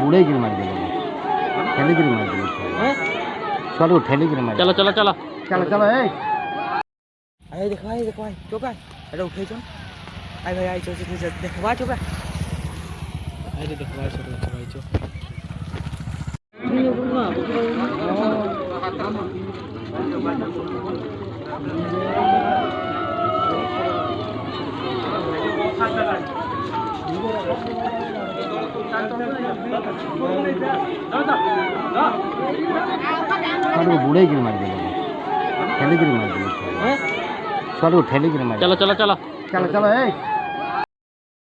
बुढ़े गिर मार दिया ठेले गिर मार दिया चलो ठेले गिर मार चलो चलो चलो चलो चलो अरे देखो भाई चुप है अरे उठे चल आई भाई आई चल देखवा चुप है अरे देखवा चल भाई चुप बुढ़े गिर मार दिया ठेले गिर मार दिया चलो ठेले गिर मार चलो चलो चलो चलो चलो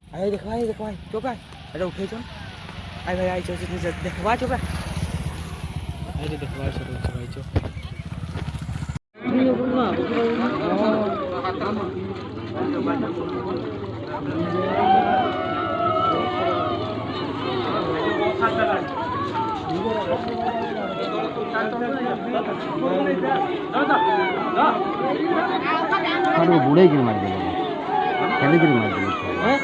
अरे देखो भाई चुप है अरे उठे चल आई भाई आई चल देखवा चुप है अरे देखवा चल भाई चुप बुढ़े गिर मार दिया ठेले गिर मार दिया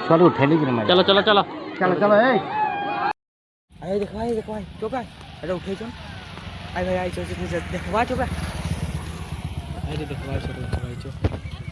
चलो ठेले गिर मार चलो चलो चलो चलो चलो अरे देखो भाई चुप है अरे उठे चल आई भाई आई चल देखवा चुप है अरे देखवा चल भाई चुप